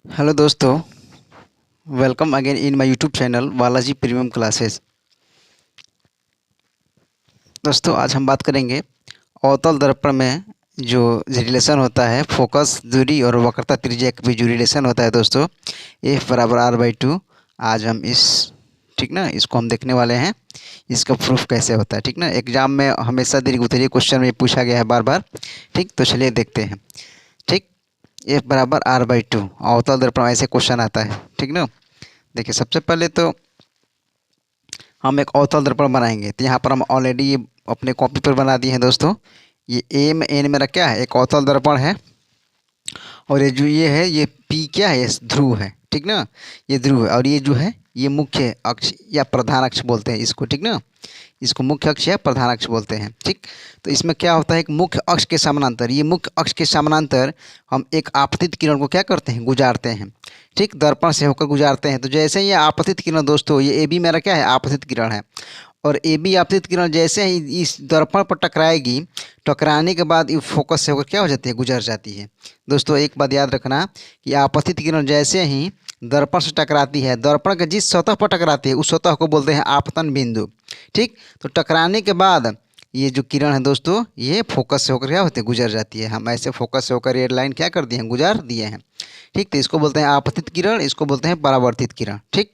Hello दोस्तों, welcome again in my YouTube channel Balaji premium classes. दोस्तों, आज हम बात करेंगे अवतल दर्पण में जो रिलेशन होता है फोकस, दूरी और वक्रता त्रिज्या के बीच जो रिलेशन होता है दोस्तों, F बराबर R/2। आज हम ठीक ना, इसको हम देखने वाले हैं। इसका प्रूफ कैसे होता है, ठीक ना। एग्जाम में हमेशा दीर्घ उत्तरीय क्वेश्चन में पूछा गया है बार बार। ठीक, तो चलिए देखते हैं। ठीक, F बराबर R/2 अवतल दर्पण ऐसे क्वेश्चन आता है, ठीक ना। देखिए, सबसे पहले तो हम एक अवतल दर्पण बनाएंगे। तो यहाँ पर हम ऑलरेडी ये अपने कॉपी पर बना दिए हैं दोस्तों। ये ए में एन मेरा क्या है, एक अवतल दर्पण है। और ये जो ये है, ये पी क्या है, ये ध्रुव है, ठीक ना। ये ध्रुव है और ये जो है ये मुख्य अक्ष या प्रधान अक्ष बोलते हैं इसको, ठीक ना। इसको मुख्य अक्ष या प्रधान अक्ष बोलते हैं। ठीक, तो इसमें क्या होता है, एक मुख्य अक्ष के समानांतर, ये मुख्य अक्ष के समानांतर हम एक आपतित किरण को क्या करते हैं, गुजारते हैं। ठीक, दर्पण से होकर गुजारते हैं। तो जैसे ये आपतित किरण दोस्तों, ये ए बी मेरा क्या है, आपतित किरण है। और ए बी आपतित किरण जैसे ही इस दर्पण पर टकराएगी, टकराने के बाद ये फोकस से होकर क्या हो जाती है, गुजर जाती है। दोस्तों, एक बात याद रखना कि आपतित किरण जैसे ही दर्पण से टकराती है, दर्पण के जिस सतह पर टकराती है उस सतह को बोलते हैं आपतन बिंदु। ठीक, तो टकराने के बाद ये जो किरण है दोस्तों, ये फोकस से होकर क्या होती है, गुजर जाती है। हम ऐसे फोकस से होकर रेड लाइन क्या कर दिए हैं, गुजार दिए हैं। ठीक, तो इसको बोलते हैं आपतित किरण, इसको बोलते हैं परावर्तित किरण। ठीक,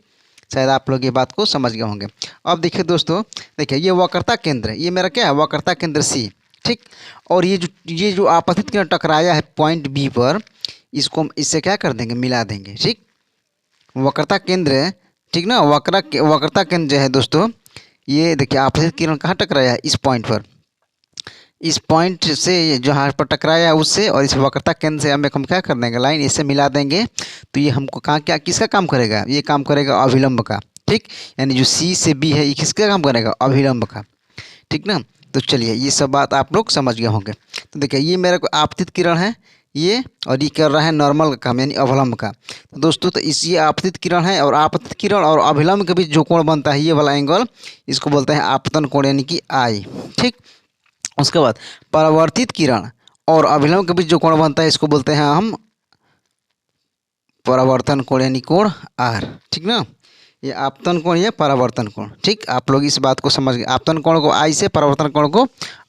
शायद आप लोग ये बात को समझ गए होंगे। अब देखिए दोस्तों, देखिए ये वक्रता केंद्र, ये मेरा क्या है, वक्रता केंद्र सी। ठीक, और ये जो आपतित किरण टकराया है पॉइंट बी पर, इसको हम इससे क्या कर देंगे, मिला देंगे। ठीक, वक्रता केंद्र, ठीक ना, वक्रता केंद्र जो है दोस्तों, ये देखिए आपतित किरण कहाँ टकराया है, इस पॉइंट पर। इस पॉइंट से जहाँ पर टकराया है उससे, और इस वक्रता केंद्र से हम क्या कर देंगे, लाइन इससे मिला देंगे। तो ये हमको कहाँ क्या किसका काम करेगा, ये काम करेगा अभिलंब का। ठीक, यानी जो सी से बी है ये किसका काम करेगा, अभिलंब का। ठीक ना। तो चलिए, ये सब बात आप लोग समझ गए होंगे। तो देखिए, ये मेरा को आपतित किरण है ये, और ये कर रहा है नॉर्मल का काम यानी अवलंब का। तो दोस्तों, तो इस ये आपतित किरण है, और आपतित किरण और अभिलंब के बीच जो कोण बनता है ये वाला एंगल, इसको बोलते हैं आपतन कोण यानी कि आई। ठीक, उसके बाद परावर्तित किरण और अभिलंब के बीच जो कोण बनता है इसको बोलते हैं हम परावर्तन कोण यानी कोण आर। ठीक ना, ये आपतन कोण या परावर्तन कोण। ठीक, आप लोग इस बात को समझ गए। आपतन कोण को आई से, परावर्तन कोण को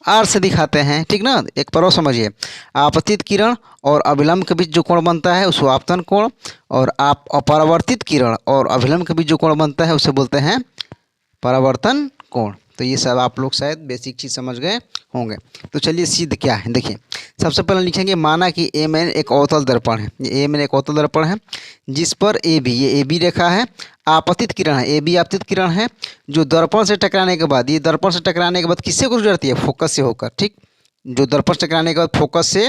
आर से दिखाते हैं। ठीक ना, एक पर समझिए, आपतित किरण और अभिलंब के बीच जो कोण बनता है उसको आपतन कोण, और आप अपरावर्तित किरण और अभिलंब के बीच जो कोण बनता है उसे बोलते हैं परावर्तन कोण। तो ये सब आप लोग शायद बेसिक चीज़ समझ गए होंगे। तो चलिए सिद्ध क्या है, देखिए। सबसे पहले लिखेंगे, माना कि ए में एक अवतल दर्पण है, ये ए में एक अवतल दर्पण है जिस पर ए बी, ये ए बी रेखा है, आपतित किरण है, ए बी आपतित किरण है, जो दर्पण से टकराने के बाद, ये दर्पण से टकराने के बाद किससे गुजरती है, फोकस से होकर। ठीक, जो दर्पण से टकराने के बाद फोकस से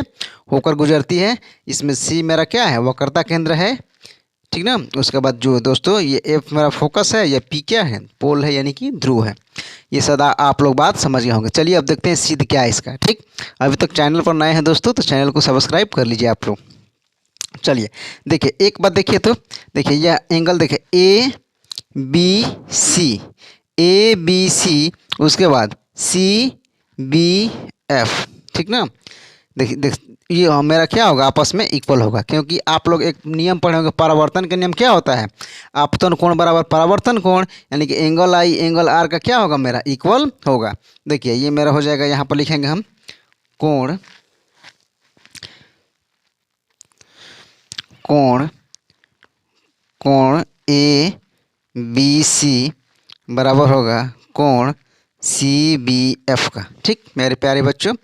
होकर गुजरती है। इसमें सी मेरा क्या है, वक्रता केंद्र है। ठीक ना, उसके बाद जो दोस्तों ये एफ मेरा फोकस है, ये पी क्या है, पोल है यानी कि ध्रुव है। ये सदा आप लोग बात समझ गए होंगे। चलिए अब देखते हैं सिद्ध क्या है इसका। ठीक, अभी तक चैनल पर नए हैं दोस्तों तो चैनल को सब्सक्राइब कर लीजिए आप लोग। चलिए देखिए, एक बात देखिए, तो देखिए यह एंगल देखिए A B C, A B C, उसके बाद सी बी एफ। ठीक ना, देखिए ये मेरा क्या होगा, आपस में इक्वल होगा, क्योंकि आप लोग एक नियम पढ़े होंगे, परावर्तन का नियम क्या होता है, आपतन कोण बराबर परावर्तन कोण, यानी कि एंगल आई एंगल आर का क्या होगा, मेरा इक्वल होगा। देखिए ये मेरा हो जाएगा, यहाँ पर लिखेंगे हम कोण, कोण कोण ए बी सी बराबर होगा कोण सी बी एफ का। ठीक, मेरे प्यारे बच्चों,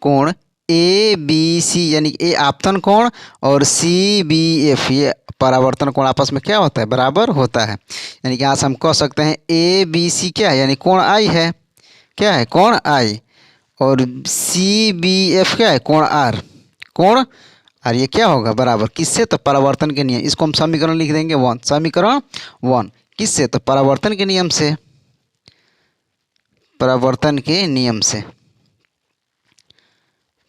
कोण ए बी सी यानी ए आपतन कोण और सी बी एफ ये परावर्तन कोण आपस में क्या होता है, बराबर होता है। यानी कि यहाँ से हम कह सकते हैं ए बी सी क्या है, यानी कोण आई है, क्या है, कोण आई, और सी बी एफ क्या है, कोण आर, कोण और ये क्या होगा, बराबर किससे, तो परावर्तन के नियम। इसको हम समीकरण लिख देंगे 1, समीकरण 1 किससे, तो परावर्तन के नियम से, परावर्तन के नियम से,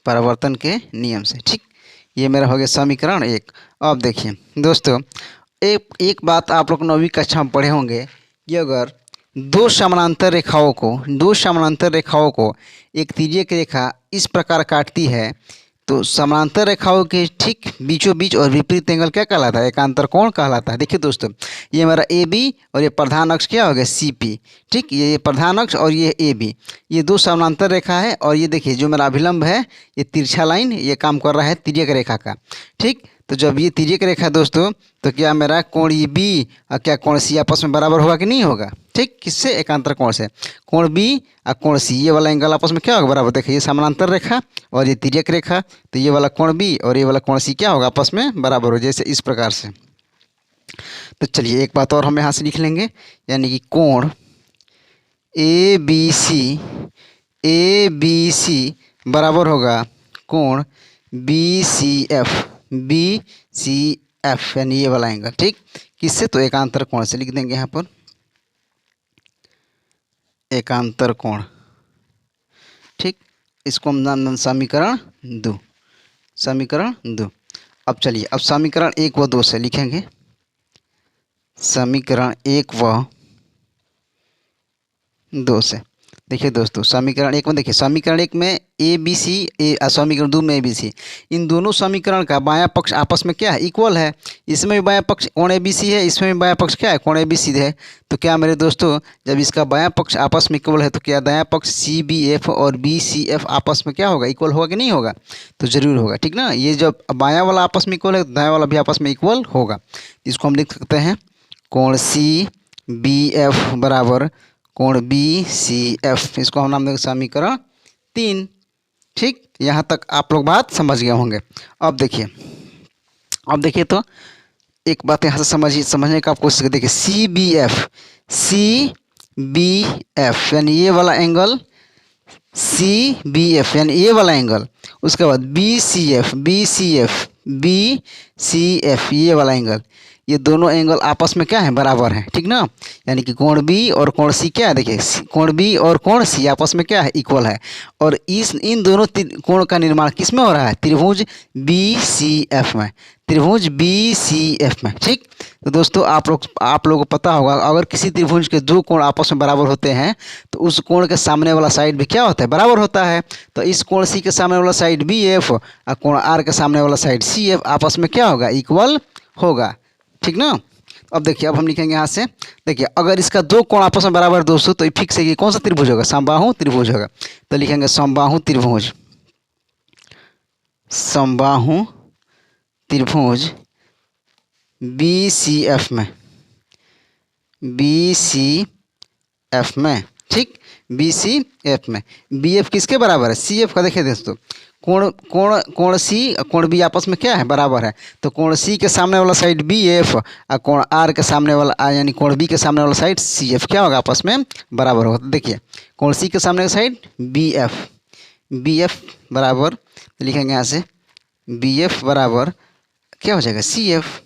परावर्तन के नियम से। ठीक, ये मेरा हो गया समीकरण 1। अब देखिए दोस्तों, एक बात आप लोग 9वीं कक्षा में पढ़े होंगे कि अगर दो समानांतर रेखाओं को एक तिर्यक रेखा इस प्रकार काटती है तो समांतर रेखाओं के ठीक बीचों बीच और विपरीत एंगल क्या कहलाता है? एकांतर कोण कहलाता है। देखिए दोस्तों, ये हमारा ए बी और ये प्रधान अक्ष क्या हो गया? C P. ठीक, ये प्रधान अक्ष और ये ए बी, ये दो समांतर रेखा है। और ये देखिए जो मेरा अभिलंब है, ये तिरछा लाइन, ये काम कर रहा है तिर्यक रेखा का। ठीक, तो जब ये तिर्यक रेखा है दोस्तों, तो क्या मेरा कोण ये बी और क्या कोण सी आपस में बराबर होगा कि नहीं होगा? ठीक, किससे? एकांतर कोण से। कोण बी और कोण सी, ये वाला एंगल आपस में क्या होगा? बराबर। देखिए ये समानांतर रेखा और ये तिर्यक रेखा, तो ये वाला कोण बी और ये वाला कोण सी क्या होगा? आपस में बराबर हो, जैसे इस प्रकार से। तो चलिए एक बात और हम यहाँ से लिख लेंगे, यानी कि कोण ए बी सी बराबर होगा कोण बी सी एफ, यानी ये वाला एंगल। ठीक, किससे? तो एकांतर कोण से। लिख देंगे यहाँ पर एकांतर कोण। ठीक, इसको हम नाम दें समीकरण 2। समीकरण 2। अब चलिए, अब समीकरण 1 व 2 से लिखेंगे। समीकरण 1 व 2 से देखिए दोस्तों, समीकरण 1 में देखिए, समीकरण 1 में ए बी सी, समीकरण 2 में ए बी सी, इन दोनों समीकरण का बायां पक्ष आपस में क्या है? इक्वल है। इसमें भी बायां पक्ष कोण ए बी सी है, इसमें भी बायां पक्ष क्या है? कोण ए बी सी है। तो क्या मेरे दोस्तों, जब इसका बायां पक्ष आपस में इक्वल है, तो क्या दायां पक्ष सी बी एफ और बी सी एफ आपस में क्या होगा? इक्वल होगा कि नहीं होगा? तो जरूर होगा। ठीक ना, ये जब बायां वाला आपस में इक्वल है, तो दायां वाला भी आपस में इक्वल होगा। इसको हम लिख सकते हैं कोण सी बी एफ बराबर कोण बी सी एफ। इसको हम नाम देंगे समीकरण 3। ठीक, यहाँ तक आप लोग बात समझ गए होंगे। अब देखिए तो एक बात यहाँ से समझने का आप कोशिश करिए। देखिए सी बी एफ यानी ये वाला एंगल, सी बी एफ यानी ये वाला एंगल, उसके बाद बी सी एफ ये वाला एंगल, ये दोनों एंगल आपस में क्या है? बराबर हैं। ठीक ना, यानी कि कोण बी और कोण सी क्या है? देखिए कोण बी और कोण सी आपस में क्या है? इक्वल है। और इन दोनों कोण का निर्माण किस में हो रहा है? त्रिभुज बी सी एफ में। त्रिभुज बी सी एफ में। ठीक, तो दोस्तों आप लोगों को पता होगा, अगर किसी त्रिभुज के दो कोण आपस में बराबर होते हैं, तो उस कोण के सामने वाला साइड भी क्या होता है? बराबर होता है। तो इस कोण सी के सामने वाला साइड बी एफ और कोण आर के सामने वाला साइड सी एफ आपस में क्या होगा? इक्वल होगा। ठीक ना, अब देखिए, अब हम लिखेंगे यहाँ से। देखिए अगर इसका दो कोण आपस में बराबर दोस्तों, तो फिक्स है कि कौन सा त्रिभुज होगा? समबाहु त्रिभुज होगा। तो लिखेंगे समबाहु त्रिभुज, समबाहु त्रिभुज बी सी एफ में, बी सी एफ में। ठीक, बी सी एफ में बी एफ किसके बराबर है? सी एफ का। देखिए दोस्तों, कोण सी कोण बी आपस में क्या है? बराबर है। तो कोण सी के सामने वाला साइड बी एफ और कोण आर के सामने वाला यानी कोण बी के सामने वाला साइड सी एफ क्या होगा? आपस में बराबर होगा। तो देखिए कोण सी के सामने का साइड बी एफ बराबर, तो लिखेंगे यहाँ से बी एफ बराबर क्या हो जाएगा? C F.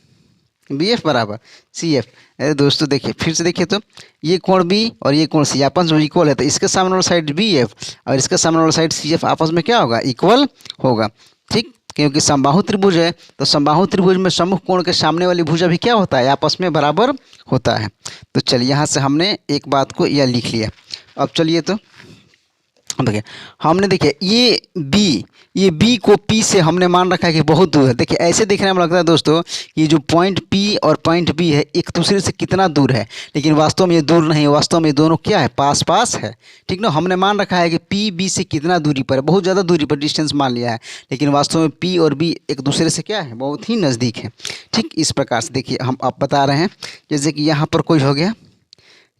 बी एफ बराबर सी एफ। अरे दोस्तों देखिए, फिर से देखिए तो ये कोण बी और ये कोण सी आपस में इक्वल है, तो इसके सामने वाला साइड बी एफ और इसके सामने वाला साइड सी एफ आपस में क्या होगा? इक्वल होगा। ठीक, क्योंकि समबाहु त्रिभुज है, तो समबाहु त्रिभुज में सम्मुख कोण के सामने वाली भुजा भी क्या होता है? आपस में बराबर होता है। तो चलिए यहाँ से हमने एक बात को यह लिख लिया। अब चलिए तो देखिए, हमने देखिए ये बी को पी से हमने मान रखा है कि बहुत दूर है। देखिए ऐसे देखने में लगता है दोस्तों कि जो पॉइंट पी और पॉइंट बी है एक दूसरे से कितना दूर है, लेकिन वास्तव में ये दूर नहीं है। वास्तव में ये दोनों क्या है? पास पास है। ठीक ना, हमने मान रखा है कि पी बी से कितना दूरी पर है, बहुत ज़्यादा दूरी पर डिस्टेंस मान लिया है, लेकिन वास्तव में पी और बी एक दूसरे से क्या है? बहुत ही नज़दीक है। ठीक, इस प्रकार से देखिए हम आप बता रहे हैं, जैसे कि यहाँ पर कोई हो गया,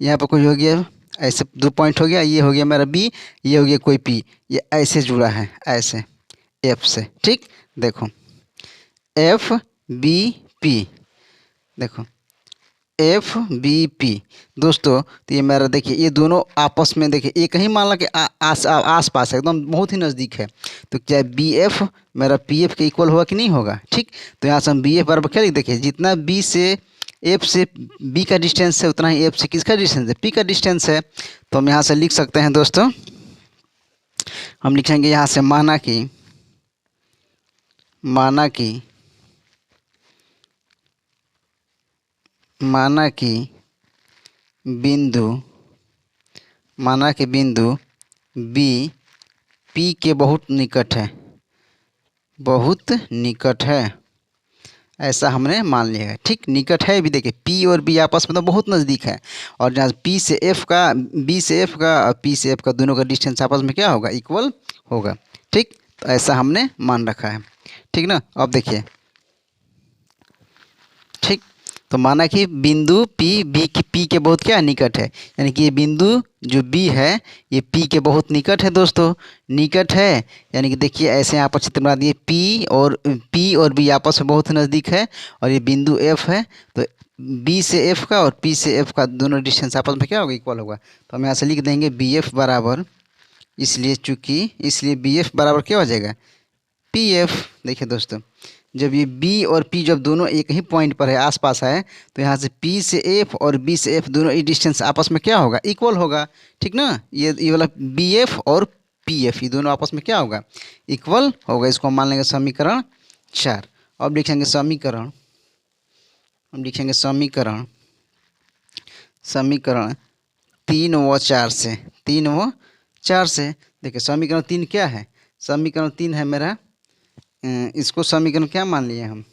यहाँ पर कोई हो गया, ऐसे दो पॉइंट हो गया, ये हो गया मेरा बी, ये हो गया कोई पी, ये ऐसे जुड़ा है ऐसे एफ से। ठीक, देखो एफ बी पी, देखो एफ बी पी दोस्तों, तो ये मेरा देखिए ये दोनों आपस में देखिए एक ही मान ला कि आस पास है, एकदम बहुत ही नज़दीक है। तो क्या बी एफ मेरा पी एफ के इक्वल होगा कि नहीं होगा? ठीक, तो यहाँ से हम बी एफ बराबर क्या लिख, देखिए जितना बी से एफ से बी का डिस्टेंस है, उतना ही एफ से किसका डिस्टेंस है? पी का डिस्टेंस है। तो हम यहाँ से लिख सकते हैं दोस्तों, हम लिखेंगे यहाँ से माना कि बिंदु बी पी के बहुत निकट है, बहुत निकट है, ऐसा हमने मान लिया है। ठीक, निकट है भी देखिए पी और बी आपस में तो बहुत नज़दीक है, और जहाँ पी से एफ का, बी से एफ का और पी से एफ का दोनों का डिस्टेंस आपस में क्या होगा, इक्वल होगा। ठीक, तो ऐसा हमने मान रखा है। ठीक ना, अब देखिए, ठीक, तो माना कि बिंदु पी के बहुत क्या निकट है, यानी कि ये बिंदु जो बी है ये पी के बहुत निकट है दोस्तों, निकट है। यानी कि देखिए ऐसे यहाँ पर चित्र बना दिए, पी और बी आपस में बहुत नज़दीक है, और ये बिंदु एफ है, तो बी से एफ का और पी से एफ का दोनों डिस्टेंस आपस में क्या होगा, इक्वल होगा। तो हम यहाँ से लिख देंगे बी एफ बराबर, इसलिए बी एफ बराबर क्या हो जाएगा, पी एफ। देखिए दोस्तों, जब ये बी और पी जब दोनों एक ही पॉइंट पर है, आसपास है, तो यहाँ से पी से एफ और बी से एफ दोनों ये डिस्टेंस आपस में क्या होगा, इक्वल होगा। ठीक ना, ये वाला बी एफ और पी एफ ये दोनों आपस में क्या होगा, इक्वल होगा। इसको हम मान लेंगे समीकरण 4। अब लिखेंगे समीकरण 3 व 4 से, 3 व 4 से। देखिए समीकरण 3 क्या है, समीकरण 3 है मेरा, इसको समीकरण क्या मान लिए हम,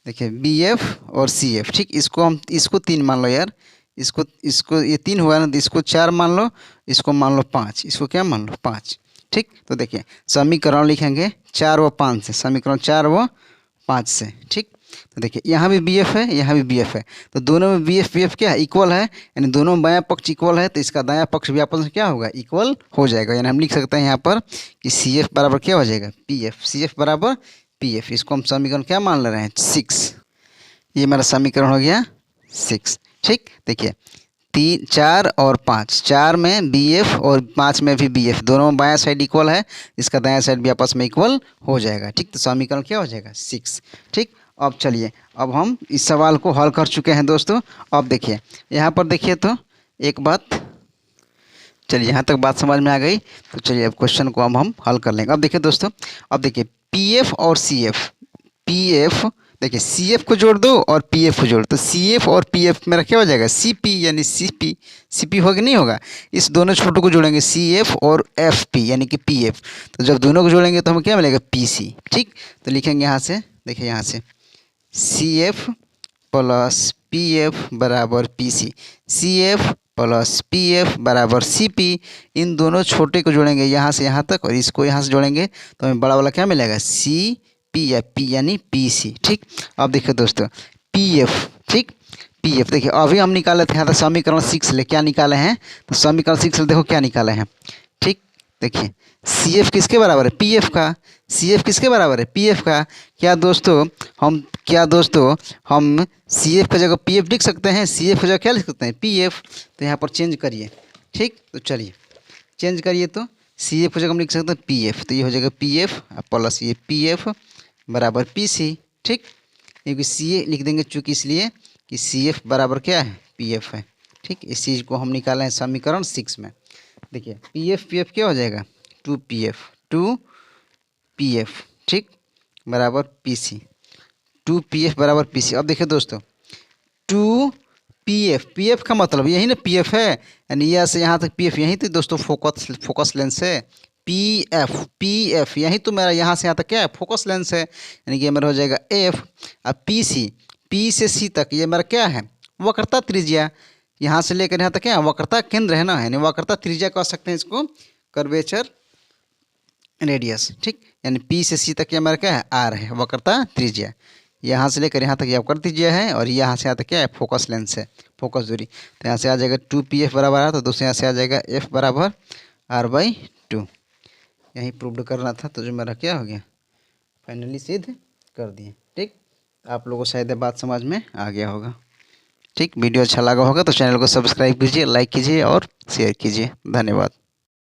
देखिए बी एफ और सी एफ। ठीक, इसको 3 मान लो यार, इसको ये 3 हुआ ना, तो इसको 4 मान लो, इसको मान लो 5, इसको क्या मान लो 5। ठीक, तो देखिए समीकरण लिखेंगे 4 व 5 से, समीकरण 4 व 5 से। ठीक, तो देखिए यहाँ भी बी एफ है, यहाँ भी बी एफ है, तो दोनों में बी एफ क्या है, इक्वल है, यानी दोनों में बायां पक्ष इक्वल है, तो इसका दायां पक्ष भी आपस में क्या होगा, इक्वल हो जाएगा। यानी हम लिख सकते हैं यहाँ पर कि सी एफ बराबर क्या हो जाएगा, पी एफ, सी एफ बराबर पी एफ। इसको हम समीकरण क्या मान ले रहे हैं, 6। ये मेरा समीकरण हो गया 6। ठीक, देखिए 3, 4 और 5, 4 में बी एफ और 5 में भी बी एफ, दोनों में बायां साइड इक्वल है, इसका दायां साइड भी आपस में इक्वल हो जाएगा। ठीक, तो समीकरण क्या हो जाएगा, 6। ठीक, अब चलिए, अब हम इस सवाल को हल कर चुके हैं दोस्तों। अब देखिए यहाँ पर देखिए, तो एक बात, चलिए यहाँ तक बात समझ में आ गई, तो चलिए अब क्वेश्चन को हम हल कर लेंगे। अब देखिए दोस्तों, अब देखिए पी एफ और सी एफ, पी एफ, देखिए सी एफ को जोड़ दो और पी एफ को जोड़, तो सी एफ और पी एफ मेरा क्या हो जाएगा, सी पी, यानी सी पी होगा नहीं होगा, इस दोनों छोटों को जोड़ेंगे सी एफ और एफ पी यानी कि पी एफ, तो जब दोनों को जोड़ेंगे तो हमें क्या मिलेगा, पी सी। ठीक, तो लिखेंगे यहाँ से, देखिए यहाँ से C F plus P F बराबर P C, C F plus P F बराबर सी पी। इन दोनों छोटे को जोड़ेंगे यहाँ से यहाँ तक, और इसको यहाँ से जोड़ेंगे तो हमें बड़ा वाला क्या मिलेगा, सी पी या पी यानी पी सी। ठीक, अब देखिए दोस्तों पी एफ, ठीक, पी एफ देखिए अभी हम निकाले थे यहाँ तक समीकरण 6 ले, क्या निकाले हैं, तो समीकरण 6 ले देखो क्या निकाले हैं। ठीक, देखिए सी एफ किसके बराबर है, पी एफ का, सी एफ किसके बराबर है, पी एफ का। क्या दोस्तों हम सी एफ की जगह पी एफ लिख सकते हैं, सी एफ की जगह क्या लिख सकते हैं, पी एफ। तो यहाँ पर चेंज करिए। ठीक, तो चलिए चेंज करिए, तो सी एफ की जगह हम लिख सकते हैं पी एफ, तो ये हो जाएगा पी एफ प्लस ये पी एफ बराबर पी सी। ठीक, क्योंकि सी ए लिख देंगे चूँकि इसलिए कि सी एफ बराबर क्या है, पी एफ है। ठीक, इस चीज़ को हम निकाले हैं समीकरण 6 में। देखिए पी एफ क्या हो जाएगा, 2 पी एफ, ठीक, बराबर पी सी, 2 पी एफ बराबर पी सी। अब देखिए दोस्तों 2 पी एफ का मतलब यही ना पी एफ है, यानी यहाँ से यहाँ तक पी एफ, यही तो दोस्तों फोकस लेंस है, पी एफ यही तो मेरा यहाँ से यहाँ तक क्या है, फोकस लेंस है, यानी कि ये मेरा हो जाएगा एफ। अब पी से सी तक ये मेरा क्या है, वक्रता त्रिज्या, यहाँ से लेकर यहाँ तक क्या है, वक्रता केंद्र है ना, यानी वक्रता त्रिज्या कह सकते हैं इसको, कर्वेचर रेडियस। ठीक, यानी पी से सी तक ये हमारा क्या है, आर है, वक्रता त्रिज्या। यहाँ से लेकर यहाँ तक ये वक्रता त्रिज्या है, और यहाँ से यहाँ तक क्या है, फोकस लेंस है, फोकस दूरी। तो यहाँ से आ जाएगा 2 पी एफ बराबर है, तो दोस्तों यहाँ से आ जाएगा एफ बराबर r/2। यही प्रूव करना था, तो जो मेरा क्या हो गया, फाइनली सिद्ध कर दिए। ठीक, आप लोगों को शायद बात समझ में आ गया होगा। ठीक, वीडियो अच्छा लगा होगा तो चैनल को सब्सक्राइब कीजिए, लाइक कीजिए और शेयर कीजिए। धन्यवाद।